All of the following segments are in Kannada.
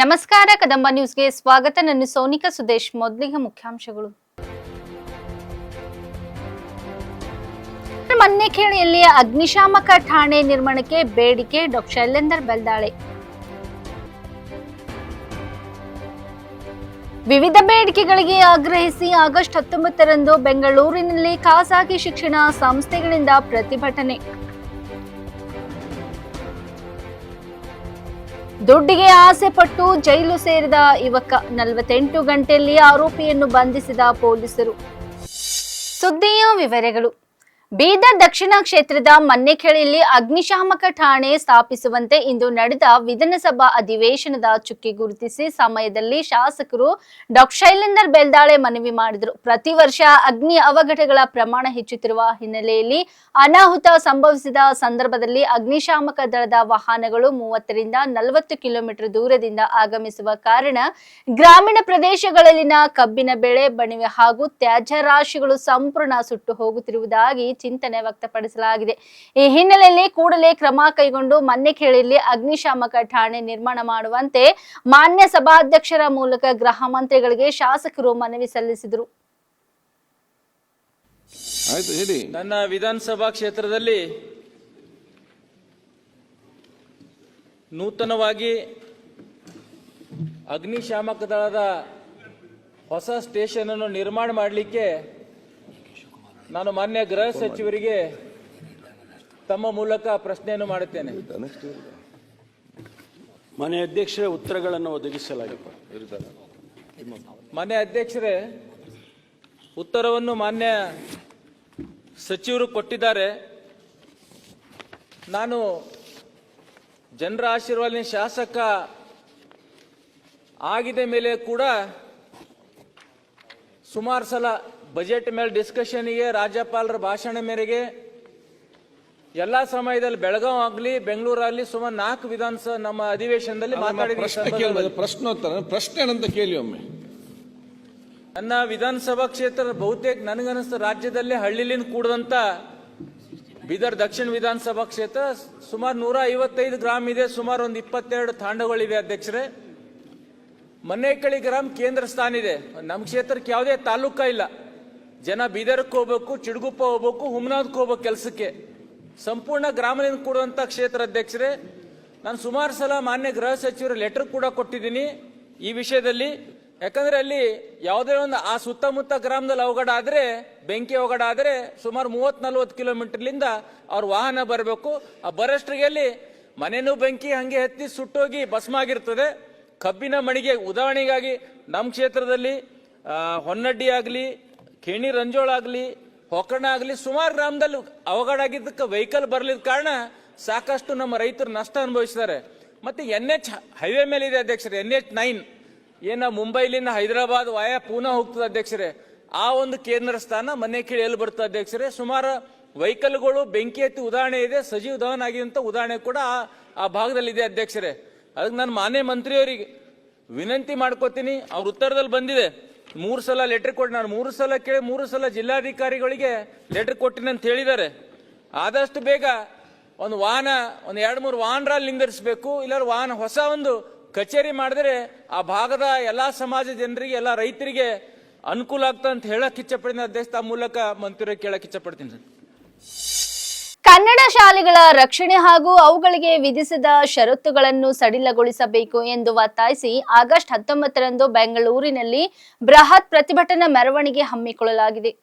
ನಮಸ್ಕಾರ ಕದಂಬ ನ್ಯೂಸ್ಗೆ ಸ್ವಾಗತ. ನಾನು ಸೋನಿಕಾ ಸುದೇಶ್. ಮೊದಲಿಗೆ ಮುಖ್ಯಾಂಶಗಳು. ಮನ್ನೆಖೇಳಿಯಲ್ಲಿ ಅಗ್ನಿಶಾಮಕ ಠಾಣೆ ನಿರ್ಮಾಣಕ್ಕೆ ಬೇಡಿಕೆ. ಡಾ. ಶೈಲೇಂದರ್ ಬೆಲ್ದಾಳೆ. ವಿವಿಧ ಬೇಡಿಕೆಗಳಿಗೆ ಆಗ್ರಹಿಸಿ ಆಗಸ್ಟ್ 19ರಂದು ಬೆಂಗಳೂರಿನಲ್ಲಿ ಖಾಸಗಿ ಶಿಕ್ಷಣ ಸಂಸ್ಥೆಗಳಿಂದ ಪ್ರತಿಭಟನೆ. ದುಡ್ಡಿಗೆ ಆಸೆ ಪಟ್ಟು ಜೈಲು ಸೇರಿದ ಯುವಕ. 48 ಗಂಟೆಯಲ್ಲಿ ಆರೋಪಿಯನ್ನು ಬಂಧಿಸಿದ ಪೊಲೀಸರು. ಸುದ್ದಿಯ ವಿವರಗಳು. ಬೀದರ್ ದಕ್ಷಿಣ ಕ್ಷೇತ್ರದ ಮನ್ನೆಖೇಳಿಯಲ್ಲಿ ಅಗ್ನಿಶಾಮಕ ಠಾಣೆ ಸ್ಥಾಪಿಸುವಂತೆ ಇಂದು ನಡೆದ ವಿಧಾನಸಭಾ ಅಧಿವೇಶನದ ಚುಕ್ಕಿ ಗುರುತಿಸಿ ಸಮಯದಲ್ಲಿ ಶಾಸಕರು ಡಾ. ಶೈಲೇಂದರ್ ಬೆಲ್ದಾಳೆ ಮನವಿ ಮಾಡಿದರು. ಪ್ರತಿ ವರ್ಷ ಅಗ್ನಿ ಅವಘಡಗಳ ಪ್ರಮಾಣ ಹೆಚ್ಚುತ್ತಿರುವ ಹಿನ್ನೆಲೆಯಲ್ಲಿ ಅನಾಹುತ ಸಂಭವಿಸಿದ ಸಂದರ್ಭದಲ್ಲಿ ಅಗ್ನಿಶಾಮಕ ದಳದ ವಾಹನಗಳು 30ರಿಂದ 40 ಕಿಲೋಮೀಟರ್ ದೂರದಿಂದ ಆಗಮಿಸುವ ಕಾರಣ ಗ್ರಾಮೀಣ ಪ್ರದೇಶಗಳಲ್ಲಿನ ಕಬ್ಬಿನ ಬೆಳೆ, ಬಣಿವೆ ಹಾಗೂ ತ್ಯಾಜ್ಯ ರಾಶಿಗಳು ಸಂಪೂರ್ಣ ಸುಟ್ಟು ಹೋಗುತ್ತಿರುವುದಾಗಿ ಚಿಂತನೆ ವ್ಯಕ್ತಪಡಿಸಲಾಗಿದೆ. ಈ ಹಿನ್ನೆಲೆಯಲ್ಲಿ ಕೂಡಲೇ ಕ್ರಮ ಕೈಗೊಂಡು ಮನ್ನೆಖೇಳಿಯಲ್ಲಿ ಅಗ್ನಿಶಾಮಕ ಠಾಣೆ ನಿರ್ಮಾಣ ಮಾಡುವಂತೆ ಮಾನ್ಯ ಸಭಾಧ್ಯಕ್ಷರ ಮೂಲಕ ಗೃಹ ಮಂತ್ರಿಗಳಿಗೆ ಶಾಸಕರು ಮನವಿ ಸಲ್ಲಿಸಿದರು. ನನ್ನ ವಿಧಾನಸಭಾ ಕ್ಷೇತ್ರದಲ್ಲಿ ನೂತನವಾಗಿ ಅಗ್ನಿಶಾಮಕ ದಳದ ಹೊಸ ಸ್ಟೇಷನ್ ಅನ್ನು ನಿರ್ಮಾಣ ಮಾಡಲಿಕ್ಕೆ ನಾನು ಮಾನ್ಯ ಗೃಹ ಸಚಿವರಿಗೆ ತಮ್ಮ ಮೂಲಕ ಪ್ರಶ್ನೆಯನ್ನು ಮಾಡುತ್ತೇನೆ. ಮಾನ್ಯ ಅಧ್ಯಕ್ಷರೇ, ಉತ್ತರಗಳನ್ನು ಒದಗಿಸಲಾಗಿದೆ. ಮಾನ್ಯ ಅಧ್ಯಕ್ಷರೇ, ಉತ್ತರವನ್ನು ಮಾನ್ಯ ಸಚಿವರು ಕೊಟ್ಟಿದ್ದಾರೆ. ನಾನು ಜನರ ಆಶೀರ್ವಾದ ಶಾಸಕ ಆಗಿದೆ ಮೇಲೆ ಕೂಡ ಸುಮಾರು ಸಲ ಬಜೆಟ್ ಮೇಲೆ ಡಿಸ್ಕಷನ್ಗೆ, ರಾಜ್ಯಪಾಲರ ಭಾಷಣ ಮೇರೆಗೆ ಎಲ್ಲ ಸಮಯದಲ್ಲಿ ಬೆಳಗಾವಿ ಆಗಲಿ ಬೆಂಗಳೂರಲ್ಲಿ ಸುಮಾರು 4 ವಿಧಾನಸಭಾ ನಮ್ಮ ಅಧಿವೇಶನದಲ್ಲಿ ಪ್ರಶ್ನೆ ಅಂತ ಕೇಳಿ ಒಮ್ಮೆ. ನನ್ನ ವಿಧಾನಸಭಾ ಕ್ಷೇತ್ರ ಬಹುತೇಕ ನನಗನ್ನಿಸ್ತ ರಾಜ್ಯದಲ್ಲಿ ಹಳ್ಳಿಲಿಂದ ಕೂಡದಂತ ಬೀದರ್ ದಕ್ಷಿಣ ವಿಧಾನಸಭಾ ಕ್ಷೇತ್ರ ಸುಮಾರು 155 ಗ್ರಾಮ ಇದೆ. ಸುಮಾರು ಒಂದು 22 ತಾಂಡಗಳಿವೆ ಅಧ್ಯಕ್ಷರೇ. ಮನ್ನೆಖೇಳಿ ಗ್ರಾಮ ಕೇಂದ್ರ ಸ್ಥಾನ ಇದೆ. ನಮ್ಮ ಕ್ಷೇತ್ರಕ್ಕೆ ಯಾವುದೇ ತಾಲೂಕ ಇಲ್ಲ. ಜನ ಬೀದರ್ಕ್ಕೆ ಹೋಗ್ಬೇಕು, ಚಿಡಗುಪ್ಪ ಹೋಗ್ಬೇಕು, ಹುಮನಾದ್ಗೆ ಹೋಗ್ಬೇಕು ಕೆಲಸಕ್ಕೆ. ಸಂಪೂರ್ಣ ಗ್ರಾಮದಿಂದ ಕೂಡುವಂತ ಕ್ಷೇತ್ರ ಅಧ್ಯಕ್ಷರೇ. ನಾನು ಸುಮಾರು ಸಲ ಮಾನ್ಯ ಗೃಹ ಸಚಿವರ ಲೆಟರ್ ಕೂಡ ಕೊಟ್ಟಿದ್ದೀನಿ ಈ ವಿಷಯದಲ್ಲಿ. ಯಾಕಂದ್ರೆ ಅಲ್ಲಿ ಯಾವುದೇ ಒಂದು ಆ ಸುತ್ತಮುತ್ತ ಗ್ರಾಮದಲ್ಲಿ ಅವಘಡ ಆದ್ರೆ, ಬೆಂಕಿ ಅವಘಡ ಆದ್ರೆ ಸುಮಾರು 30-40 ಕಿಲೋಮೀಟರ್ಲಿಂದ ಅವ್ರ ವಾಹನ ಬರಬೇಕು. ಆ ಬರಷ್ಟ್ರಿಗೆ ಅಲ್ಲಿ ಮನೆನೂ ಬೆಂಕಿ ಹಂಗೆ ಹತ್ತಿ ಸುಟ್ಟೋಗಿ ಭಸ್ಮಾಗಿರ್ತದೆ. ಕಬ್ಬಿನ ಮಣಿಗೆ ಉದಾಹರಣೆಗಾಗಿ ನಮ್ಮ ಕ್ಷೇತ್ರದಲ್ಲಿ ಹೊನ್ನಡ್ಡಿ ಆಗಲಿ, ಖೇಣಿ ರಂಜೋಳ ಆಗಲಿ, ಹೊಕಣ ಆಗಲಿ ಸುಮಾರು ಗ್ರಾಮದಲ್ಲಿ ಅವಘಡ ಆಗಿದ್ದಕ್ಕೆ ವೆಹಿಕಲ್ ಬರಲಿದ ಕಾರಣ ಸಾಕಷ್ಟು ನಮ್ಮ ರೈತರು ನಷ್ಟ ಅನುಭವಿಸಿದ್ದಾರೆ. ಮತ್ತೆ NH ಹೈವೇ ಮೇಲೆ ಇದೆ ಅಧ್ಯಕ್ಷರೇ, NH9 ಏನ ಮುಂಬೈಲಿಂದ ಹೈದರಾಬಾದ್ ವಾಯಾ ಪೂನಾ ಹೋಗ್ತದೆ ಅಧ್ಯಕ್ಷರೇ. ಆ ಒಂದು ಕೇಂದ್ರ ಸ್ಥಾನ ಮನ್ನೆಖೇಳಿ ಎಲ್ಲಿ ಬರ್ತದೆ ಅಧ್ಯಕ್ಷರೇ. ಸುಮಾರು ವೆಹಿಕಲ್ಗಳು ಬೆಂಕಿ ಹತ್ತಿ ಉದಾಹರಣೆ ಇದೆ, ಸಜೀವ ದಹನ ಆಗಿದಂತ ಉದಾಹರಣೆ ಕೂಡ ಆ ಭಾಗದಲ್ಲಿ ಇದೆ ಅಧ್ಯಕ್ಷರೇ. ಅದಕ್ಕೆ ನಾನು ಮಾನ್ಯ ಮಂತ್ರಿಯವರಿಗೆ ವಿನಂತಿ ಮಾಡ್ಕೋತೀನಿ. ಅವ್ರ ಉತ್ತರದಲ್ಲಿ ಬಂದಿದೆ 3 ಸಲ ಲೆಟರ್ ಕೊಟ್ಟು, ನಾನು 3 ಸಲ ಕೇಳಿ 3 ಸಲ ಜಿಲ್ಲಾಧಿಕಾರಿಗಳಿಗೆ ಲೆಟರ್ ಕೊಟ್ಟಿನಿ ಅಂತ ಹೇಳಿದ್ದಾರೆ. ಆದಷ್ಟು ಬೇಗ ಒಂದು ವಾಹನ, ಒಂದು 2-3 ವಾಹನ ನಿಂದಿರಿಸಬೇಕು. ಇಲ್ಲ ವಾಹನ ಹೊಸ ಒಂದು ಕಚೇರಿ ಮಾಡಿದ್ರೆ ಆ ಭಾಗದ ಎಲ್ಲಾ ಸಮಾಜ ಜನರಿಗೆ, ಎಲ್ಲ ರೈತರಿಗೆ ಅನುಕೂಲ ಆಗ್ತದೆ ಅಂತ ಹೇಳಕ್ ಇಚ್ಛಪಡ್ತೀನಿ ಅಧ್ಯಕ್ಷ. ಆ ಮೂಲಕ ಮಂತ್ರಿಯವರಿಗೆ ಕೇಳಕ್ ಇಚ್ಛಪಡ್ತೀನಿ. ಕನ್ನಡ ಶಾಲೆಗಳ ರಕ್ಷಣೆ ಹಾಗೂ ಅವುಗಳಿಗೆ ವಿಧಿಸಿದ ಷರತ್ತುಗಳನ್ನು ಸಡಿಲಗೊಳಿಸಬೇಕು ಎಂದು ಒತ್ತಾಯಿಸಿ ಆಗಸ್ಟ್ 19ರಂದು ಬೆಂಗಳೂರಿನಲ್ಲಿ ಬೃಹತ್ ಪ್ರತಿಭಟನಾ ಮೆರವಣಿಗೆ ಹಮ್ಮಿಕೊಳ್ಳಲಾಗಿದೆ.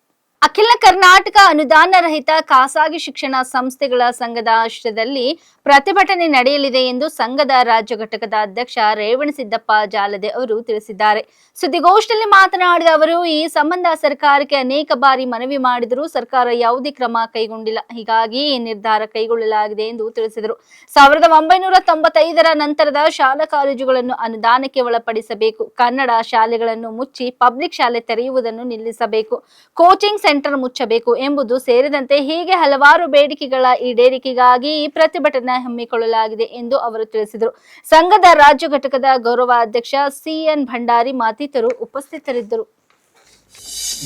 ಅಖಿಲ ಕರ್ನಾಟಕ ಅನುದಾನ ರಹಿತ ಖಾಸಗಿ ಶಿಕ್ಷಣ ಸಂಸ್ಥೆಗಳ ಸಂಘದ ಆಶ್ರಯದಲ್ಲಿ ಪ್ರತಿಭಟನೆ ನಡೆಯಲಿದೆ ಎಂದು ಸಂಘದ ರಾಜ್ಯ ಘಟಕದ ಅಧ್ಯಕ್ಷ ರೇವಣಸಿದ್ದಪ್ಪ ಜಾಲದೆ ಅವರು ತಿಳಿಸಿದ್ದಾರೆ. ಸುದ್ದಿಗೋಷ್ಠಿಯಲ್ಲಿ ಮಾತನಾಡಿದ ಅವರು, ಈ ಸಂಬಂಧ ಸರ್ಕಾರಕ್ಕೆ ಅನೇಕ ಬಾರಿ ಮನವಿ ಮಾಡಿದರೂ ಸರ್ಕಾರ ಯಾವುದೇ ಕ್ರಮ ಕೈಗೊಂಡಿಲ್ಲ. ಹೀಗಾಗಿ ಈ ನಿರ್ಧಾರ ಕೈಗೊಳ್ಳಲಾಗಿದೆ ಎಂದು ತಿಳಿಸಿದರು. 1995ರ ನಂತರದ ಶಾಲಾ ಕಾಲೇಜುಗಳನ್ನು ಅನುದಾನಕ್ಕೆ ಒಳಪಡಿಸಬೇಕು. ಕನ್ನಡ ಶಾಲೆಗಳನ್ನು ಮುಚ್ಚಿ ಪಬ್ಲಿಕ್ ಶಾಲೆ ತೆರೆಯುವುದನ್ನು ನಿಲ್ಲಿಸಬೇಕು. ಕೋಚಿಂಗ್ ಸೆಂಟರ್ ಮುಚ್ಚಬೇಕು ಎಂಬುದು ಸೇರಿದಂತೆ ಹೀಗೆ ಹಲವಾರು ಬೇಡಿಕೆಗಳ ಈಡೇರಿಕೆಗಾಗಿ ಈ ಪ್ರತಿಭಟನೆ ಹಮ್ಮಿಕೊಳ್ಳಲಾಗಿದೆ ಎಂದು ಅವರು ತಿಳಿಸಿದರು. ಸಂಘದ ರಾಜ್ಯ ಘಟಕದ ಗೌರವ ಅಧ್ಯಕ್ಷ CN ಭಂಡಾರಿ ಮತ್ತಿತರರು ಉಪಸ್ಥಿತರಿದ್ದರು.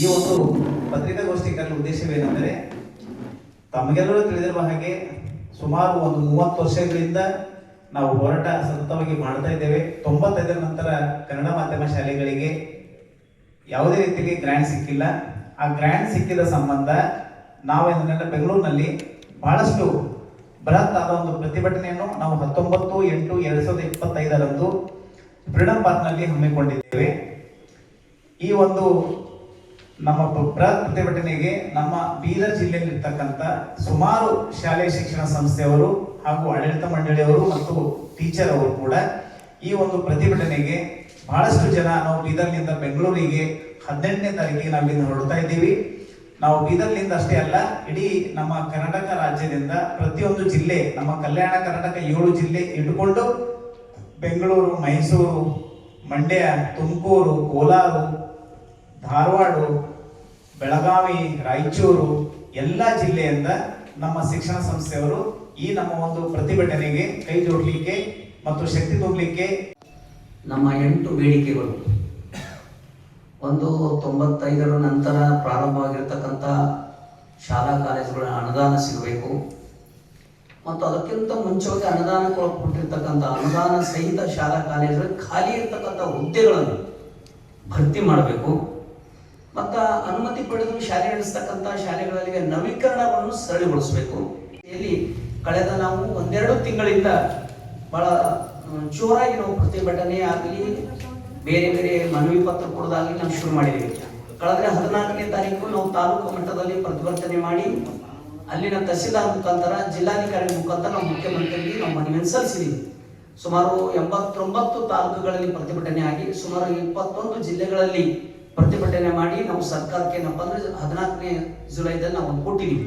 ಈ ಒಂದು ಪತ್ರಿಕಾಗೋಷ್ಠಿ ಕರೆಯುವ ಉದ್ದೇಶವೇನೆಂದರೆ, ತಮಗೆಲ್ಲರೂ ತಿಳಿದಿರುವ ಹಾಗೆ ಸುಮಾರು ಒಂದು 30 ವರ್ಷಗಳಿಂದ ನಾವು ಹೋರಾಟ ಸತತವಾಗಿ ಮಾಡ್ತಾ ಇದ್ದೇವೆ. 95 ನಂತರ ಕನ್ನಡ ಮಾಧ್ಯಮ ಶಾಲೆಗಳಿಗೆ ಯಾವುದೇ ರೀತಿಯಲ್ಲಿ ಗ್ರ್ಯಾಂಟ್ ಸಿಕ್ಕಿಲ್ಲ. ಆ ಗ್ರ್ಯಾಂಟ್ ಸಿಕ್ಕಿದ ಸಂಬಂಧ ನಾವು ಇದನ್ನೆಲ್ಲ ಬೆಂಗಳೂರಿನಲ್ಲಿ ಬಹಳಷ್ಟು ಬೃಹತ್ ಆದ ಒಂದು ಪ್ರತಿಭಟನೆಯನ್ನು ನಾವು 19/8/2025 ಫ್ರೀಡಂ ಪಾರ್ಕ್ನಲ್ಲಿ ಹಮ್ಮಿಕೊಂಡಿದ್ದೇವೆ. ಈ ಒಂದು ನಮ್ಮ ಬೃಹತ್ ಪ್ರತಿಭಟನೆಗೆ ನಮ್ಮ ಬೀದರ್ ಜಿಲ್ಲೆಯಲ್ಲಿರ್ತಕ್ಕಂಥ ಸುಮಾರು ಶಾಲೆ ಶಿಕ್ಷಣ ಸಂಸ್ಥೆಯವರು ಹಾಗೂ ಆಡಳಿತ ಮಂಡಳಿಯವರು ಮತ್ತು ಟೀಚರ್ ಅವರು ಕೂಡ ಈ ಒಂದು ಪ್ರತಿಭಟನೆಗೆ ಬಹಳಷ್ಟು ಜನ ನಾವು ಬೀದರ್ನಿಂದ ಬೆಂಗಳೂರಿಗೆ 18ನೇ ತಾರೀಕಿಗೆ ನಾವಿಂದ ಹೊರಡ್ತಾ ಇದ್ದೀವಿ. ನಾವು ಬೀದರ್ನಿಂದ ಅಷ್ಟೇ ಅಲ್ಲ, ಇಡೀ ನಮ್ಮ ಕರ್ನಾಟಕ ರಾಜ್ಯದಿಂದ ಪ್ರತಿಯೊಂದು ಜಿಲ್ಲೆ, ನಮ್ಮ ಕಲ್ಯಾಣ ಕರ್ನಾಟಕ 7 ಜಿಲ್ಲೆ ಇಟ್ಟುಕೊಂಡು ಬೆಂಗಳೂರು, ಮೈಸೂರು, ಮಂಡ್ಯ, ತುಮಕೂರು, ಕೋಲಾರ, ಧಾರವಾಡ, ಬೆಳಗಾವಿ, ರಾಯಚೂರು ಎಲ್ಲ ಜಿಲ್ಲೆಯಿಂದ ನಮ್ಮ ಶಿಕ್ಷಣ ಸಂಸ್ಥೆಯವರು ಈ ನಮ್ಮ ಒಂದು ಪ್ರತಿಭಟನೆಗೆ ಕೈ ಜೋಡಲಿಕ್ಕೆ ಮತ್ತು ಶಕ್ತಿ ತುಂಬಲಿಕ್ಕೆ ನಮ್ಮ 8 ಬೇಡಿಕೆಗಳು. ಒಂದು 95 ನಂತರ ಪ್ರಾರಂಭವಾಗಿರ್ತಕ್ಕಂಥ ಶಾಲಾ ಕಾಲೇಜುಗಳ ಅನುದಾನ ಸಿಗಬೇಕು ಮತ್ತು ಅದಕ್ಕಿಂತ ಮುಂಚೆವಾಗಿ ಅನುದಾನಕ್ಕೆ ಒಳಪಟ್ಟಿರ್ತಕ್ಕಂಥ ಅನುದಾನ ಸಹಿತ ಶಾಲಾ ಕಾಲೇಜುಗಳಲ್ಲಿ ಖಾಲಿ ಇರ್ತಕ್ಕಂಥ ಹುದ್ದೆಗಳನ್ನು ಭರ್ತಿ ಮಾಡಬೇಕು ಮತ್ತು ಅನುಮತಿ ಪಡೆದು ಶಾಲೆ ನಡೆಸ್ತಕ್ಕಂಥ ಶಾಲೆಗಳಲ್ಲಿ ನವೀಕರಣವನ್ನು ಸರಳಗೊಳಿಸಬೇಕು. ಇಲ್ಲಿ ಕಳೆದ ನಾವು 1-2 ತಿಂಗಳಿಂದ ಬಹಳ ಜೋರಾಗಿ ನಾವು ಪ್ರತಿಭಟನೆ ಆಗಲಿ ಬೇರೆ ಬೇರೆ ಮನವಿ ಪತ್ರ ಕೊಡೋದಾಗಲಿ ನಾವು ಶುರು ಮಾಡಿದ್ದೀವಿ. ಕಳೆದ 14ನೇ ತಾರೀಕು ನಾವು ತಾಲೂಕು ಮಟ್ಟದಲ್ಲಿ ಪ್ರತಿಭಟನೆ ಮಾಡಿ ಅಲ್ಲಿನ ತಹಸೀಲ್ದಾರ್ ಮುಖಾಂತರ ಜಿಲ್ಲಾಧಿಕಾರಿ ಮುಖಾಂತರ ನಾವು ಮುಖ್ಯಮಂತ್ರಿಗೆ ನಾವು ಮನವಿಯನ್ನು ಸಲ್ಲಿಸಿದ್ದೀವಿ. ಸುಮಾರು 89 ತಾಲೂಕುಗಳಲ್ಲಿ ಪ್ರತಿಭಟನೆ ಆಗಿ ಸುಮಾರು 21 ಜಿಲ್ಲೆಗಳಲ್ಲಿ ಪ್ರತಿಭಟನೆ ಮಾಡಿ ನಾವು ಸರ್ಕಾರಕ್ಕೆ ಏನಪ್ಪ ಅಂದ್ರೆ 14ನೇ ಜುಲೈದಲ್ಲಿ ನಾವು ಕೊಟ್ಟಿದ್ದೀವಿ.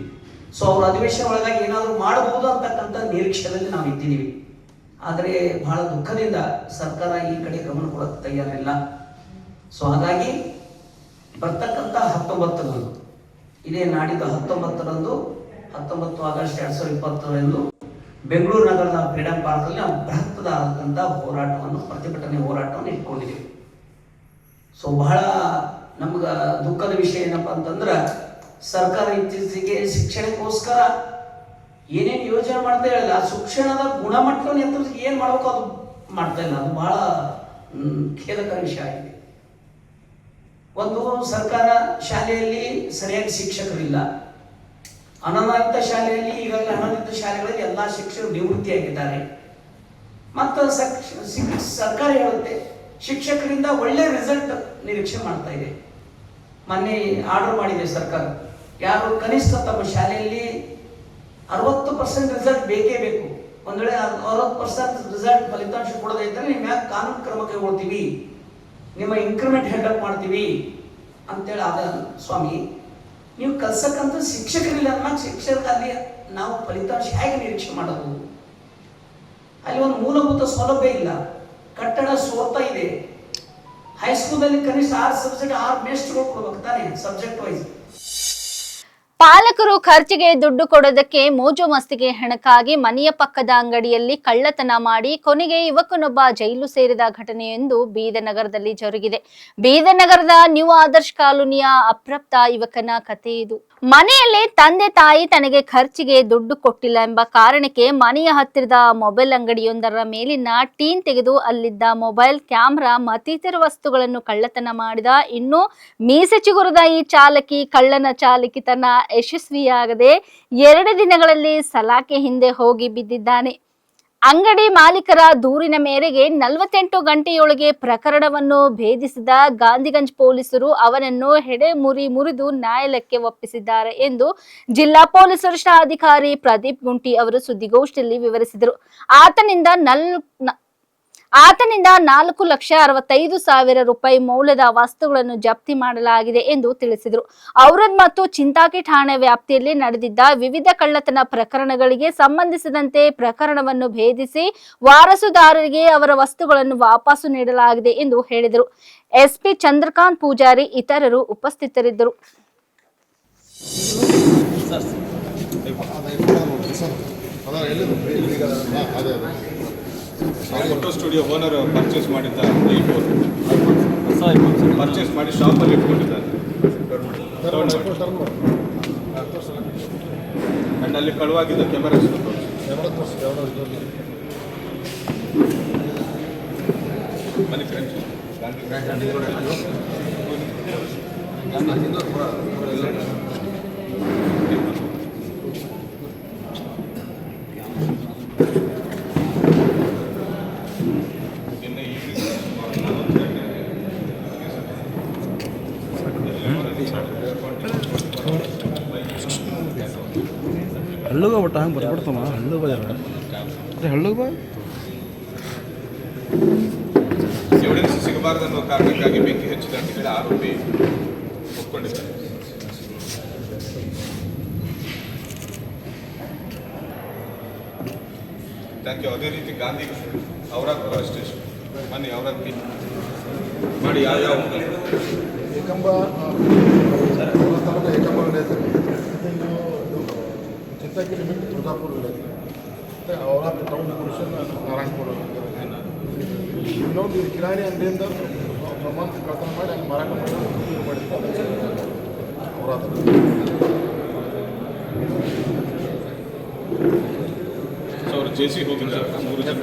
ಸೊ ಅವ್ರ ಅಧಿವೇಶನ ಒಳಗಾಗಿ ಏನಾದರೂ ಮಾಡಬಹುದು ಅಂತಕ್ಕಂಥ ನಿರೀಕ್ಷೆಯಲ್ಲಿ ನಾವು ಇದ್ದೀವಿ. ಆದರೆ ಬಹಳ ದುಃಖದಿಂದ ಸರ್ಕಾರ ಈ ಕಡೆ ಗಮನ ಕೊಡೋಕ್ಕೆ ತಯಾರಿಲ್ಲ. ಸೊ ಹಾಗಾಗಿ ಬರ್ತಕ್ಕಂಥ 19 ಇದೇ ನಾಡಿದ 19 ಆಗಸ್ಟ್ 2020 ಬೆಂಗಳೂರು ನಗರದ ಫ್ರೀಡಂ ಪಾರ್ಕಲ್ಲಿ ನಾವು ಬೃಹತ್ತಾದಂಥ ಹೋರಾಟವನ್ನು ಪ್ರತಿಭಟನೆ ಹೋರಾಟವನ್ನು ಇಟ್ಕೊಂಡಿದ್ದೀವಿ. ಸೊ ಬಹಳ ನಮ್ಗೆ ದುಃಖದ ವಿಷಯ ಏನಪ್ಪ ಅಂತಂದ್ರೆ ಸರ್ಕಾರ ಇತ್ತೀಚೆಗೆ ಶಿಕ್ಷಣಕ್ಕೋಸ್ಕರ ಏನೇನು ಯೋಜನೆ ಮಾಡ್ತಾ ಇಲ್ಲ, ಶಿಕ್ಷಣದ ಗುಣಮಟ್ಟವನ್ನು ಎತ್ತರಿಸಿ ಏನು ಮಾಡಬೇಕು ಅದು ಮಾಡ್ತಾ ಇಲ್ಲ. ಅದು ಬಹಳ ಖೇದಕರ ವಿಷಯ ಆಗಿದೆ. ಒಂದು ಸರ್ಕಾರ ಶಾಲೆಯಲ್ಲಿ ಸರಿಯಾಗಿ ಶಿಕ್ಷಕರಿಲ್ಲ, ಅನುದಾನಿತ ಶಾಲೆಯಲ್ಲಿ ಈಗಾಗಲೇ ಅನುದಾನಿತ ಶಾಲೆಗಳಲ್ಲಿ ಎಲ್ಲ ಶಿಕ್ಷಕರು ನಿವೃತ್ತಿಯಾಗಿದ್ದಾರೆ. ಮತ್ತು ಸರ್ಕಾರ ಹೇಳುತ್ತೆ ಶಿಕ್ಷಕರಿಂದ ಒಳ್ಳೆ ರಿಸಲ್ಟ್ ನಿರೀಕ್ಷೆ ಮಾಡ್ತಾ ಇದೆ. ಮೊನ್ನೆ ಆರ್ಡರ್ ಮಾಡಿದೆ ಸರ್ಕಾರ, ಯಾರು ಕನಿಷ್ಠ ತಮ್ಮ ಶಾಲೆಯಲ್ಲಿ 60% ರಿಸಲ್ಟ್ ಬೇಕೇ ಬೇಕು. ಒಂದ್ ವೇಳೆ 60% ರಿಸಲ್ಟ್ ಫಲಿತಾಂಶ ಕೊಡದೇ ಇದ್ದರೆ ನಿಮ್ಮ ಮ್ಯಾಗ ಕಾನೂನು ಕ್ರಮ ಕೈಗೊಳ್ತೀವಿ, ನಿಮ್ಮ ಇನ್ಕ್ರಿಮೆಂಟ್ ಹೆಲ್ಡಪ್ ಮಾಡ್ತೀವಿ ಅಂತೇಳಿ. ಆದ ಸ್ವಾಮಿ, ನೀವು ಕಲ್ಸಕ್ಕಂತ ಶಿಕ್ಷಕರಿಲ್ಲ ಅಂದಾಗ ಶಿಕ್ಷಕರಲ್ಲಿ ನಾವು ಫಲಿತಾಂಶ ಹೇಗೆ ನಿರೀಕ್ಷೆ ಮಾಡೋದು? ಅಲ್ಲಿ ಒಂದು ಮೂಲಭೂತ ಸೌಲಭ್ಯ ಇಲ್ಲ, ಕಟ್ಟಡ ಸೋರ್ತಾ ಇದೆ. ಹೈಸ್ಕೂಲಲ್ಲಿ ಕನಿಷ್ಠ 6 ಸಬ್ಜೆಕ್ಟ್ 6 ಮೇಸ್ಟ್ಗಳು ಕೊಡ್ಬೇಕು ತಾನೆ, ಸಬ್ಜೆಕ್ಟ್ ವೈಸ್. ಪಾಲಕರು ಖರ್ಚಿಗೆ ದುಡ್ಡು ಕೊಡೋದಕ್ಕೆ ಮೋಜು ಮಸ್ತಿಗೆ ಹೆಣಕ್ಕಾಗಿ ಮನೆಯ ಪಕ್ಕದ ಅಂಗಡಿಯಲ್ಲಿ ಕಳ್ಳತನ ಮಾಡಿ ಕೊನೆಗೆ ಯುವಕನೊಬ್ಬ ಜೈಲು ಸೇರಿದ ಘಟನೆಯೊಂದು ಬೀದರ್ ನಗರದಲ್ಲಿ ಜರುಗಿದೆ. ಬೀದರ್ ನಗರದ ನ್ಯೂ ಆದರ್ಶ್ ಕಾಲೋನಿಯ ಅಪ್ರಾಪ್ತ ಯುವಕನ ಕಥೆ ಇದು. ಮನೆಯಲ್ಲಿ ತಂದೆ ತಾಯಿ ತನಗೆ ಖರ್ಚಿಗೆ ದುಡ್ಡು ಕೊಟ್ಟಿಲ್ಲ ಎಂಬ ಕಾರಣಕ್ಕೆ ಮನೆಯ ಹತ್ತಿರದ ಮೊಬೈಲ್ ಅಂಗಡಿಯೊಂದರ ಮೇಲಿನ ಟೀನ್ ತೆಗೆದು ಅಲ್ಲಿದ್ದ ಮೊಬೈಲ್, ಕ್ಯಾಮೆರಾ ಮತ್ತಿತರ ವಸ್ತುಗಳನ್ನು ಕಳ್ಳತನ ಮಾಡಿದ. ಇನ್ನು ಮೀಸೆ ಚಿಗುರದ ಈ ಚಾಲಕಿ ಕಳ್ಳನ ಚಾಲಕಿತನ ಯಶಸ್ವಿಯಾಗದೆ 2 ದಿನಗಳಲ್ಲಿ ಸಲಾಕೆ ಹಿಂದೆ ಹೋಗಿ ಬಿದ್ದಿದ್ದಾನೆ. ಅಂಗಡಿ ಮಾಲೀಕರ ದೂರಿನ ಮೇರೆಗೆ 48 ಗಂಟೆಯೊಳಗೆ ಪ್ರಕರಣವನ್ನು ಭೇದಿಸಿದ ಗಾಂಧಿಗಂಜ್ ಪೊಲೀಸರು ಅವನನ್ನು ಮುರಿದು ನ್ಯಾಯಾಲಯಕ್ಕೆ ಒಪ್ಪಿಸಿದ್ದಾರೆ ಎಂದು ಜಿಲ್ಲಾ ಪೊಲೀಸ್ ವರಿಷ್ಠಾಧಿಕಾರಿ ಪ್ರದೀಪ್ ಗುಂಟಿ ಅವರು ಸುದ್ದಿಗೋಷ್ಠಿಯಲ್ಲಿ ವಿವರಿಸಿದರು. ಆತನಿಂದ 4,65,000 ರೂಪಾಯಿ ಮೌಲ್ಯದ ವಸ್ತುಗಳನ್ನು ಜಪ್ತಿ ಮಾಡಲಾಗಿದೆ ಎಂದು ತಿಳಿಸಿದರು. ಔರದ್ ಮತ್ತು ಚಿಂತಾಕಿ ಠಾಣೆ ವ್ಯಾಪ್ತಿಯಲ್ಲಿ ನಡೆದಿದ್ದ ವಿವಿಧ ಕಳ್ಳತನ ಪ್ರಕರಣಗಳಿಗೆ ಸಂಬಂಧಿಸಿದಂತೆ ಪ್ರಕರಣವನ್ನು ಭೇದಿಸಿ ವಾರಸುದಾರರಿಗೆ ಅವರ ವಸ್ತುಗಳನ್ನು ವಾಪಸ್ಸು ನೀಡಲಾಗಿದೆ ಎಂದು ಹೇಳಿದರು. ಎಸ್ಪಿ ಚಂದ್ರಕಾಂತ್ ಪೂಜಾರಿ ಇತರರು ಉಪಸ್ಥಿತರಿದ್ದರು. ಫೋಟೋ ಸ್ಟುಡಿಯೋ ಓನರ್ ಪರ್ಚೇಸ್ ಮಾಡಿದ್ದ ಪರ್ಚೇಸ್ ಮಾಡಿ ಶಾಪಲ್ಲಿ ಇಟ್ಕೊಂಡಿದ್ದಾರೆ. ಅಂಡ್ ಅಲ್ಲಿ ಕಳುವಾಗಿದ್ದ ಕ್ಯಾಮೆರಾ ಬನ್ನಿ ಫ್ರೆಂಡ್ಸ್ ಹಳ್ಳಿಗೆ ಬಟ್ಟ ಹಂಗೆ ಬರ್ಬಿಡ್ತಮ್ಮ ಹಳ್ಳಿಗೆ ಬಜಾರ ಹಳ್ಳಿಗೆ ಬಾ ಎವಿಡೆನ್ಸ್ ಸಿಗಬಾರದನ್ನೋ ಕಾರಣಕ್ಕಾಗಿ ಬೆಂಕಿ ಹಚ್ಚಿದ ಅಂತ ಹೇಳಿ ಆರೋಪಿ ಒಪ್ಕೊಂಡಿದ್ದಾರೆ. Thank you. ಅದೇ ರೀತಿ ಗಾಂಧಿ ಅವರಾಗ ಬರೋ ಸ್ಟೇಷನ್ ಬನ್ನಿ ಅವರಾಗ ಮಾಡಿ ಯಾವ ಏಕಂಬ ಏಕಂಬ ವಿಲೇಜ್ ಚಿಂತಾಗಿರಿ ಬಿಟ್ಟು ತುಳಜಾಪುರ ವಿಲೇಜ್ ಮತ್ತು ಅವರ ಟೌನ್ ಪೊಲ್ಯೂಷನ್ ನಾರಾಯಣಪುರ ಇನ್ನೊಂದು ಕಿರಾಣಿ ಅಂಗಡಿಯಿಂದ ಪ್ರಮಾಣ ಕಳ್ತನ ಮಾಡಿ ಅಲ್ಲಿ ಮಾರಾಟ ಮಾಡಿದ್ರು ಅವರ ಅವರು ಜೆ.ಸಿ. ಹೋಗಿದ್ದಾರೆ 3 ಜನ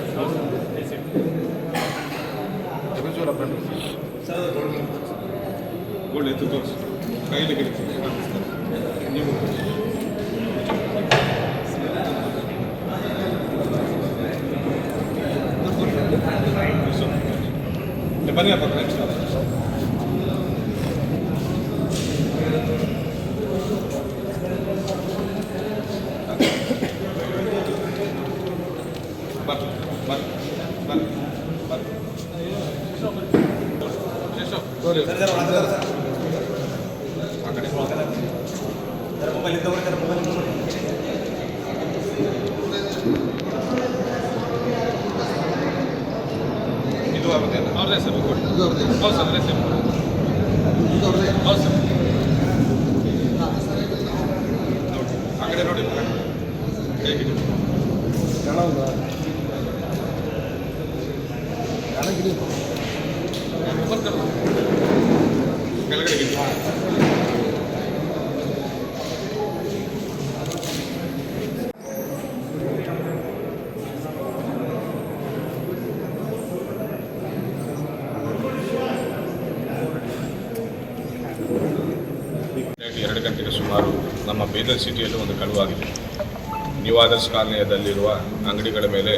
ಗೋಲ್ಡ್ ಎತ್ತು ತೋರಿಸಿ ಕೈಯಲ್ಲಿ ಹಿಡಿತೀವಿ ನೀವು ಬನ್ನಿ ಅಪ್ಪ ಫ್ರೆಂಡ್ಸ್ ಇದು ಆಗುತ್ತೆ ಅವ್ರದೇ ಸರ್ ಹೌದು ಸರ್ ಅದೇ ಸರ್ ಹೌದು ಸರ್ ಆ ಕಡೆ ನೋಡಿ ಹೇಗಿದೆ ಕೆಳಗಡೆ ಎರಡು ಗಂಟೆಗೆ ಸುಮಾರು ನಮ್ಮ ಬೀದರ್ ಸಿಟಿಯಲ್ಲಿ ಒಂದು ಕಳುವಾಗಿದೆ. ನ್ಯೂ ಆದರ್ಸ್ ಕಾಲನಿಯದಲ್ಲಿರುವ ಅಂಗಡಿಗಳ ಮೇಲೆ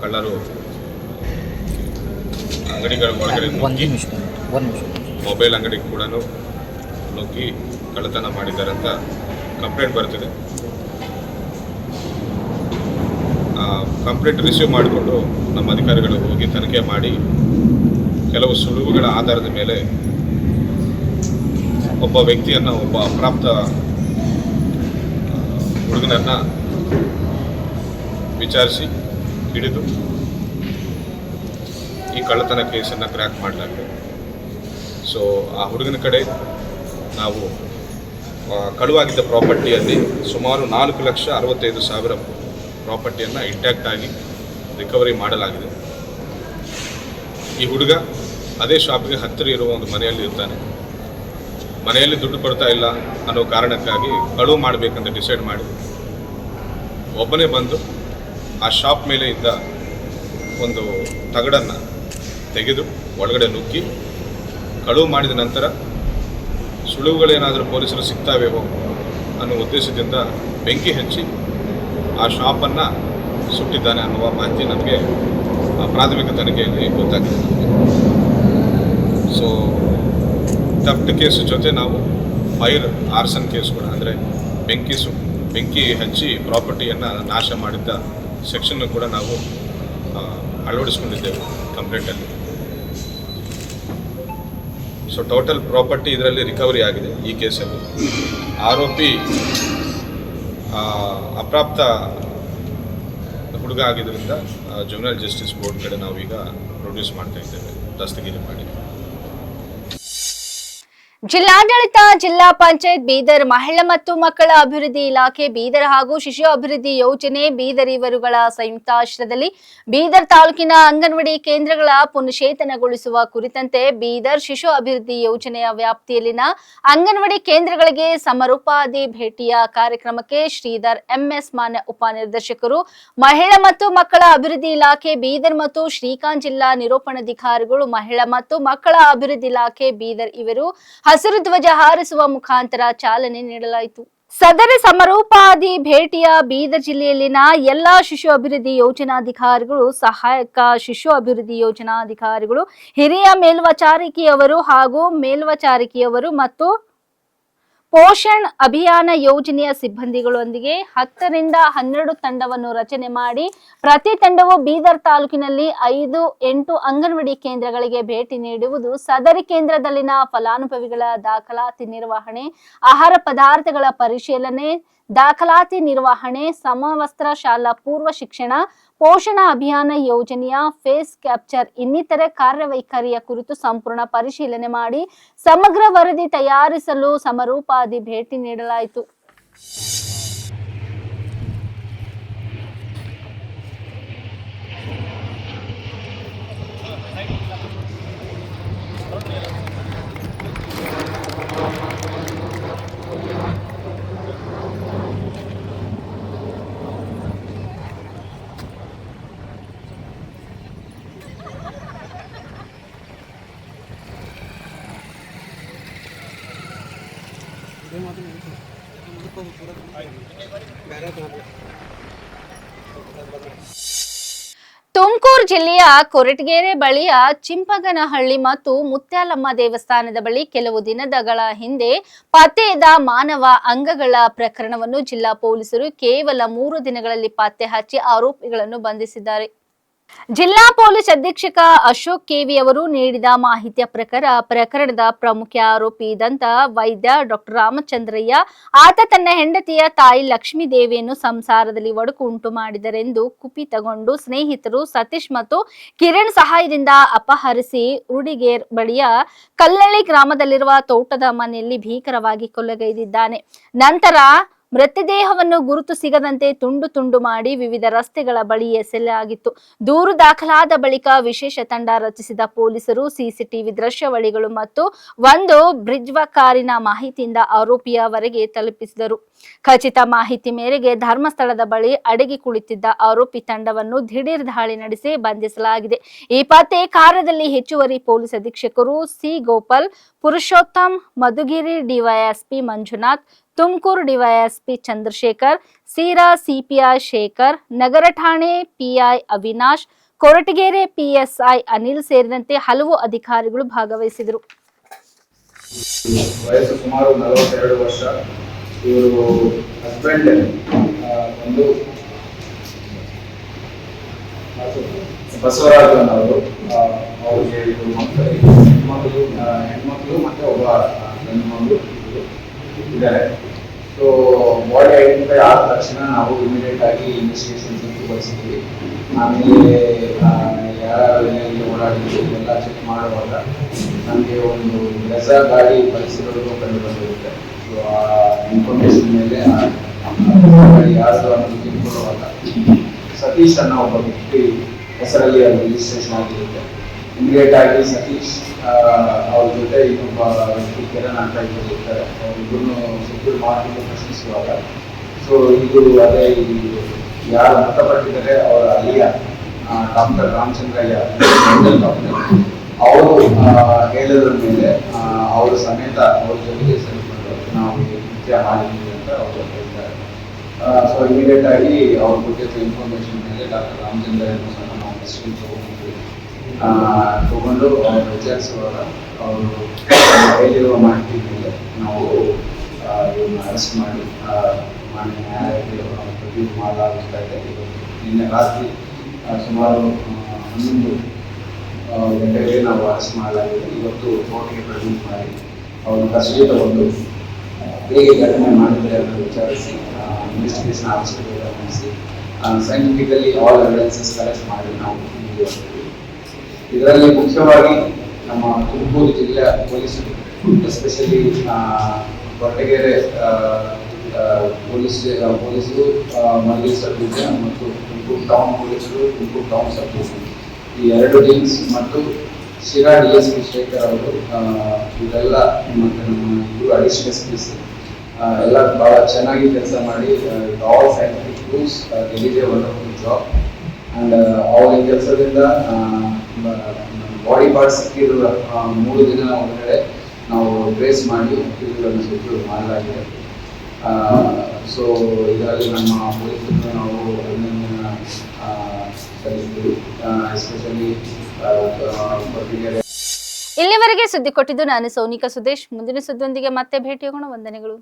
ಕಳ್ಳರು ಅಂಗಡಿಗಳ ಒಳಗಡೆ ನುಗ್ಗಿ ಮೊಬೈಲ್ ಅಂಗಡಿ ಕೂಡ ನುಗ್ಗಿ ಕಳ್ಳತನ ಮಾಡಿದ್ದಾರೆ ಅಂತ ಕಂಪ್ಲೇಂಟ್ ಬರ್ತಿದೆ. ಕಂಪ್ಲೇಂಟ್ ರಿಸೀವ್ ಮಾಡಿಕೊಂಡು ನಮ್ಮ ಅಧಿಕಾರಿಗಳು ಹೋಗಿ ತನಿಖೆ ಮಾಡಿ ಕೆಲವು ಸುಳುವುಗಳ ಆಧಾರದ ಮೇಲೆ ಒಬ್ಬ ವ್ಯಕ್ತಿಯನ್ನು, ಒಬ್ಬ ಅಪ್ರಾಪ್ತ ಹುಡುಗನನ್ನು ವಿಚಾರಿಸಿ ಹಿಡಿದು ಈ ಕಳ್ಳತನ ಕೇಸನ್ನು ಕ್ರ್ಯಾಕ್ ಮಾಡಲಾಗಿದೆ. ಸೊ ಆ ಹುಡುಗನ ಕಡೆ ನಾವು ಕಳುವಾಗಿದ್ದ ಪ್ರಾಪರ್ಟಿಯಲ್ಲಿ ಸುಮಾರು 4,65,000 ಪ್ರಾಪರ್ಟಿಯನ್ನು ಇಂಟ್ಯಾಕ್ಟ್ ಆಗಿ ರಿಕವರಿ ಮಾಡಲಾಗಿದೆ. ಈ ಹುಡುಗ ಅದೇ ಶಾಪ್ಗೆ ಹತ್ತಿರ ಇರುವ ಒಂದು ಮನೆಯಲ್ಲಿ ಇರ್ತಾನೆ. ಮನೆಯಲ್ಲಿ ದುಡ್ಡು ಕೊಡ್ತಾ ಇಲ್ಲ ಅನ್ನೋ ಕಾರಣಕ್ಕಾಗಿ ಕಳುವು ಮಾಡಬೇಕಂತ ಡಿಸೈಡ್ ಮಾಡಿ ಒಬ್ಬನೇ ಬಂದು ಆ ಶಾಪ್ ಮೇಲೆ ಇದ್ದ ಒಂದು ತಗಡನ್ನು ತೆಗೆದು ಒಳಗಡೆ ನುಗ್ಗಿ ಕಳುವು ಮಾಡಿದ ನಂತರ ಸುಳುವುಗಳೇನಾದರೂ ಪೊಲೀಸರು ಸಿಗ್ತಾವೇವೋ ಅನ್ನೋ ಉದ್ದೇಶದಿಂದ ಬೆಂಕಿ ಹಚ್ಚಿ ಆ ಶಾಪನ್ನು ಸುಟ್ಟಿದ್ದಾನೆ ಅನ್ನುವ ಮಾಹಿತಿ ನಮಗೆ ಪ್ರಾಥಮಿಕ ತನಿಖೆಯಲ್ಲಿ ಗೊತ್ತಾಗಿದೆ. ಸೊ ಥೆಫ್ಟ್ ಕೇಸ್ ಜೊತೆ ನಾವು ಫೈರ್ ಆರ್ಸನ್ ಕೇಸ್ ಕೂಡ, ಅಂದರೆ ಬೆಂಕಿ ಹಚ್ಚಿ ಪ್ರಾಪರ್ಟಿಯನ್ನು ನಾಶ ಮಾಡಿದ್ದ ಸೆಕ್ಷನ್ನು ಕೂಡ ನಾವು ಅಳವಡಿಸ್ಕೊಂಡಿದ್ದೇವೆ ಕಂಪ್ಲೇಂಟಲ್ಲಿ. ಸೊ ಟೋಟಲ್ ಪ್ರಾಪರ್ಟಿ ಇದರಲ್ಲಿ ರಿಕವರಿ ಆಗಿದೆ ಈ ಕೇಸಲ್ಲಿ. ಆರೋಪಿ ಅಪ್ರಾಪ್ತ ಹುಡುಗ ಆಗಿದ್ದರಿಂದ ಜುವೆನೈಲ್ ಜಸ್ಟಿಸ್ ಬೋರ್ಡ್ ಕಡೆ ನಾವೀಗ ಪ್ರೊಡ್ಯೂಸ್ ಮಾಡ್ತಾ ಇದ್ದೇವೆ ದಸ್ತಗಿರಿ ಮಾಡಿ. ಜಿಲ್ಲಾಡಳಿತ, ಜಿಲ್ಲಾ ಪಂಚಾಯತ್ ಬೀದರ್, ಮಹಿಳಾ ಮತ್ತು ಮಕ್ಕಳ ಅಭಿವೃದ್ಧಿ ಇಲಾಖೆ ಬೀದರ್ ಹಾಗೂ ಶಿಶು ಅಭಿವೃದ್ಧಿ ಯೋಜನೆ ಬೀದರ್ ಇವರುಗಳ ಸಂಯುಕ್ತಾಶ್ರಯದಲ್ಲಿ ಬೀದರ್ ತಾಲೂಕಿನ ಅಂಗನವಾಡಿ ಕೇಂದ್ರಗಳ ಪುನಶ್ಚೇತನಗೊಳಿಸುವ ಕುರಿತಂತೆ ಬೀದರ್ ಶಿಶು ಅಭಿವೃದ್ಧಿ ಯೋಜನೆಯ ವ್ಯಾಪ್ತಿಯಲ್ಲಿನ ಅಂಗನವಾಡಿ ಕೇಂದ್ರಗಳಿಗೆ ಸಮರೋಪಾದಿ ಭೇಟಿಯ ಕಾರ್ಯಕ್ರಮಕ್ಕೆ ಶ್ರೀಧರ್ ಎಂಎಸ್ ಮಾನ್ಯ ಉಪನಿರ್ದೇಶಕರು, ಮಹಿಳಾ ಮತ್ತು ಮಕ್ಕಳ ಅಭಿವೃದ್ಧಿ ಇಲಾಖೆ ಬೀದರ್ ಮತ್ತು ಶ್ರೀಕಾಂತ್ ಜಿಲ್ಲಾ ನಿರೂಪಣಾಧಿಕಾರಿಗಳು, ಮಹಿಳಾ ಮತ್ತು ಮಕ್ಕಳ ಅಭಿವೃದ್ಧಿ ಇಲಾಖೆ ಬೀದರ್ ಇವರು ಹಸಿರು ಧ್ವಜ ಹಾರಿಸುವ ಮುಖಾಂತರ ಚಾಲನೆ ನೀಡಲಾಯಿತು. ಸದರಿ ಸಮರೋಪಾದಿ ಭೇಟಿಯ ಬೀದರ್ ಜಿಲ್ಲೆಯಲ್ಲಿನ ಎಲ್ಲಾ ಶಿಶು ಅಭಿವೃದ್ಧಿ ಯೋಜನಾಧಿಕಾರಿಗಳು, ಸಹಾಯಕ ಶಿಶು ಅಭಿವೃದ್ಧಿ ಯೋಜನಾಧಿಕಾರಿಗಳು, ಹಿರಿಯ ಮೇಲ್ವಿಚಾರಕಿಯವರು ಹಾಗೂ ಮೇಲ್ವಿಚಾರಕಿಯವರು ಮತ್ತು ಪೋಷಣ್ ಅಭಿಯಾನ ಯೋಜನೆಯ ಸಿಬ್ಬಂದಿಗಳೊಂದಿಗೆ 10 ರಿಂದ 12 ತಂಡವನ್ನು ರಚನೆ ಮಾಡಿ ಪ್ರತಿ ತಂಡವು ಬೀದರ್ ತಾಲೂಕಿನಲ್ಲಿ 5-8 ಅಂಗನವಾಡಿ ಕೇಂದ್ರಗಳಿಗೆ ಭೇಟಿ ನೀಡುವುದು, ಸದರಿ ಕೇಂದ್ರದಲ್ಲಿನ ಫಲಾನುಭವಿಗಳ ದಾಖಲಾತಿ ನಿರ್ವಹಣೆ, ಆಹಾರ ಪದಾರ್ಥಗಳ ಪರಿಶೀಲನೆ, ದಾಖಲಾತಿ ನಿರ್ವಹಣೆ, ಸಮವಸ್ತ್ರ ಶಾಲಾ ಪೂರ್ವ ಶಿಕ್ಷಣ, ಪೋಷಣ ಅಭಿಯಾನ ಯೋಜನೆಯ ಫೇಸ್ ಕ್ಯಾಪ್ಚರ್ ಇನ್ನಿತರೆ ಕಾರ್ಯವೈಖರಿಯ ಕುರಿತು ಸಂಪೂರ್ಣ ಪರಿಶೀಲನೆ ಮಾಡಿ ಸಮಗ್ರ ವರದಿ ತಯಾರಿಸಲು ಸಮರೋಪಾದಿ ಭೇಟಿ ನೀಡಲಾಯಿತು. ತುಮಕೂರು ಜಿಲ್ಲೆಯ ಕೊರಟಗೆರೆ ಬಳಿಯ ಚಿಂಪಗನಹಳ್ಳಿ ಮತ್ತು ಮುತ್ಯಾಲಮ್ಮ ದೇವಸ್ಥಾನದ ಬಳಿ ಕೆಲವು ದಿನಗಳ ಹಿಂದೆ ಪತ್ತೆಯಾದ ಮಾನವ ಅಂಗಗಳ ಪ್ರಕರಣವನ್ನು ಜಿಲ್ಲಾ ಪೊಲೀಸರು ಕೇವಲ 3 ದಿನಗಳಲ್ಲಿ ಪತ್ತೆ ಹಚ್ಚಿ ಆರೋಪಿಗಳನ್ನು ಬಂಧಿಸಿದ್ದಾರೆ. ಜಿಲ್ಲಾ ಪೊಲೀಸ್ ಅಧೀಕ್ಷಕ ಅಶೋಕ್ ಕೆವಿ ಅವರು ನೀಡಿದ ಮಾಹಿತಿಯ ಪ್ರಕಾರ ಪ್ರಕರಣದ ಪ್ರಮುಖ ಆರೋಪಿ ದಂತ ವೈದ್ಯ ಡಾಕ್ಟರ್ ರಾಮಚಂದ್ರಯ್ಯ ಆತ ತನ್ನ ಹೆಂಡತಿಯ ತಾಯಿ ಲಕ್ಷ್ಮೀದೇವಿಯನ್ನು ಸಂಸಾರದಲ್ಲಿ ಒಡಕು ಉಂಟು ಮಾಡಿದರೆಂದು ಕುಪಿತಗೊಂಡು ಸ್ನೇಹಿತರು ಸತೀಶ್ ಮತ್ತು ಕಿರಣ್ ಸಹಾಯದಿಂದ ಅಪಹರಿಸಿ ಉರುಡಿಗೇರ್ ಬಳಿಯ ಕಲ್ಲಳ್ಳಿ ಗ್ರಾಮದಲ್ಲಿರುವ ತೋಟದ ಮನೆಯಲ್ಲಿ ಭೀಕರವಾಗಿ ಕೊಲೆಗೈದಿದ್ದಾನೆ. ನಂತರ ಮೃತದೇಹವನ್ನು ಗುರುತು ಸಿಗದಂತೆ ತುಂಡು ತುಂಡು ಮಾಡಿ ವಿವಿಧ ರಸ್ತೆಗಳ ಬಳಿ ಎಸೆಯಲಾಗಿತ್ತು. ದೂರು ದಾಖಲಾದ ಬಳಿಕ ವಿಶೇಷ ತಂಡ ರಚಿಸಿದ ಪೊಲೀಸರು ಸಿಸಿಟಿವಿ ದೃಶ್ಯಾವಳಿಗಳು ಮತ್ತು ಒಂದು ಬ್ರಿಡ್ಜ್ ಕಾರಿನ ಮಾಹಿತಿಯಿಂದ ಆರೋಪಿಯವರೆಗೆ ತಲುಪಿಸಿದರು. ಖಚಿತ ಮಾಹಿತಿ ಮೇರೆಗೆ ಧರ್ಮಸ್ಥಳದ ಬಳಿ ಅಡಗಿ ಕುಳಿತಿದ್ದ ಆರೋಪಿ ತಂಡವನ್ನು ದಿಢೀರ್ ದಾಳಿ ನಡೆಸಿ ಬಂಧಿಸಲಾಗಿದೆ. ಈ ಪತ್ತೆ ಕಾರ್ಯದಲ್ಲಿ ಹೆಚ್ಚುವರಿ ಪೊಲೀಸ್ ಅಧೀಕ್ಷಕರು C Gopal, Purushottam, Madhugiri DYSP Manjunath, Tumakuru DYSP Chandrashekhar, Sira CPI Shekhar, ನಗರ ಠಾಣೆ ಪಿಐ ಅವಿನಾಶ್, ಕೊರಟಗೆರೆ ಪಿಎಸ್ಐ ಅನಿಲ್ ಸೇರಿದಂತೆ ಹಲವು ಅಧಿಕಾರಿಗಳು ಭಾಗವಹಿಸಿದರು. ವಯಸ್ಸು ಸುಮಾರು 42 ವರ್ಷ. ಇವರು ಹಸ್ಬೆಂಡ್ ಒಂದು ಬಸವರಾಜನ್ ಅವರು, ಅವ್ರಿಗೆ ಹೆಣ್ಮಕ್ಳು ಮತ್ತೆ ಒಬ್ಬ ಗಂಡು ಮಗಳು ಇದ್ದಾರೆ. ಸೊ ಬಾಡಿ ಐಡೆಂಟಿಫೈ ಆದ ತಕ್ಷಣ ನಾವು ಇಮಿಡಿಯೇಟ್ ಆಗಿ ಇನ್ವೆಸ್ಟಿಗೇಷನ್ ಶುರುಗೊಳಿಸಿದ್ವಿ. ಆಮೇಲೆ ಯಾರಲ್ಲಿ ಓಡಾಡಿದ್ರು ಎಲ್ಲ ಚೆಕ್ ಮಾಡುವಾಗ ನಮಗೆ ಒಂದು ಬ್ರೆಜಾ ಗಾಡಿ ಪರಿಸರಗಳು ಕಂಡು ಬಂದಿರುತ್ತೆ. ಸೊ ಆ ಇನ್ಫಾರ್ಮೇಶನ್ ಮೇಲೆ ಗಾಡಿ ಯಾರ್ದು ಅನ್ನೋದು ತಿಳ್ಕೊಳ್ಳುವಾಗ ಸತೀಶ್ ಅನ್ನೋ ಒಬ್ಬ ವ್ಯಕ್ತಿ ಹೆಸರಲ್ಲಿ ಅದು ರಿಜಿಸ್ಟ್ರೇಷನ್ ಆಗಿರುತ್ತೆ. ಇಮಿಡಿಯೇಟ್ ಆಗಿ ಸತೀಶ್ ಅವ್ರ ಜೊತೆ ಇನ್ನೊಬ್ಬ ವ್ಯಕ್ತಿ ಕಿರಣ್ ಅಂತ ಇರ್ತಾರೆ. ಅವರಿಬ್ಬರನ್ನು ಸೆಕ್ಯೂರ್ ಮಾಡಿಕೊಂಡು ಪ್ರಶ್ನಿಸುವಾಗ ಸೊ ಇದು ಅದೇ ಯಾರು ಮೃತಪಟ್ಟಿದ್ದಾರೆ ಅವರ ಅಲಿಯ ಡಾಕ್ಟರ್ ರಾಮಚಂದ್ರಯ್ಯ ಅವರು ಹೇಳಿದ್ರ ಮೇಲೆ ಅವರ ಸಮೇತ ಅವ್ರ ಜೊತೆಗೆ ಸೇರಿಕೊಂಡು ನಾವು ಕೃತ್ಯ ಮಾಡಿದ್ದೀವಿ ಅಂತ ಅವರು ಹೇಳ್ತಾರೆ. ಸೊ ಇಮಿಡಿಯೇಟ್ ಆಗಿ ಅವ್ರ ಕೊಟ್ಟಿದ್ದ ಇನ್ಫಾರ್ಮೇಶನ್ ಮೇಲೆ ಡಾಕ್ಟರ್ ರಾಮಚಂದ್ರಯ್ಯನೂ ಸಹ ನಾವು ಹಿಸ್ಟ್ರಿ ತಗೊಂಡು ಅವ್ರು ವಿಚಾರಿಸುವಾಗ ಅವರು ಹೇಳಿರುವ ಮಾಹಿತಿ ಮೇಲೆ ನಾವು ಇವನ್ನ ಅರೆಸ್ಟ್ ಮಾಡಿ ಮಾನ್ಯ ನ್ಯಾಯಾಲಯಕ್ಕೆ ಪ್ರೊಡ್ಯೂಸ್ ಮಾಡಲಾಗುತ್ತಾ ಇದೆ. ನಿನ್ನೆ ರಾತ್ರಿ ಸುಮಾರು 11 ಗಂಟೆಗೆ ನಾವು ಅರೆಸ್ಟ್ ಮಾಡಲಾಗಿದೆ. ಇವತ್ತು ಕೋರ್ಟ್ಗೆ ಪ್ರೊಡ್ಯೂಸ್ ಮಾಡಿ ಅವರು ಕಸ್ಟಡಿ ತಗೊಂಡು ಹೇಗೆ ಘಟನೆ ಮಾಡಿದರೆ ಅದನ್ನು ವಿಚಾರಿಸಿ ಇನ್ವೆಸ್ಟಿಗೇಷನ್ ಅವಶ್ಯಕತೆ ಗಮನಿಸಿ ಸೈಂಟಿಫಿಕಲಿ ಆಲ್ ಎವಿಡೆನ್ಸಸ್ ಕಲೆಕ್ಟ್ ಮಾಡಿ ನಾವು ಇದರಲ್ಲಿ ಮುಖ್ಯವಾಗಿ ನಮ್ಮ ತುಮಕೂರು ಜಿಲ್ಲೆಯ ಪೊಲೀಸರು ಎಸ್ಪೆಷಲಿ ಕೊರಟಗೆರೆ ಪೊಲೀಸರು ಮಲ್ಲಿ ಸಬ್ ಡಿವಿಷನ್ ಮತ್ತು ತುಮಕೂರು ಟೌನ್ ಪೊಲೀಸರು ತುಮಕೂರು ಟೌನ್ ಸಬ್ ಡಿವಿಷನ್ ಈ 2 ಟೀಮ್ಸ್ ಮತ್ತು ಶಿರಾ DSP ಶೇಖರ್ ಅವರು ಇವರೆಲ್ಲ ಮತ್ತು ನಮ್ಮ ಇಬ್ಬರು ಅಡಿಷನಲ್ ಎಸ್ಪಿಸ್ ಎಲ್ಲ ಭಾಳ ಚೆನ್ನಾಗಿ ಕೆಲಸ ಮಾಡಿ all scientific tools delivery wonderful job and ಅವ್ರ ಕೆಲಸದಿಂದ ಬಾಡಿ ಪಾರ್ಟ್ ಸಿಕ್ಕಿರುವ 3 ದಿನ ಒಳಗಡೆ ನಾವು ಟ್ರೇಸ್ ಮಾಡಿ ಇವುಗಳನ್ನು ಸೆಕ್ಯೂರ್ ಮಾಡಲಾಗಿದೆ. ಸೊ ಇದರಲ್ಲಿ ನಮ್ಮ ಪೊಲೀಸರನ್ನು ನಾವು ಅಭಿನಂದನೆ ಸಲ್ಲಿಸ್ತೀವಿ. ಎಸ್ಪೆಷಲಿ ಇಲ್ಲಿವರೆಗೆ ಸುದ್ದಿ ಕೊಟ್ಟಿದ್ದು ನಾನು ಸೌನಿಕಾ ಸುದೇಶ್. ಮುಂದಿನ ಸುದ್ದಿಯೊಂದಿಗೆ ಮತ್ತೆ ಭೇಟಿಯಾಗೋಣ. ವಂದನೆಗಳು.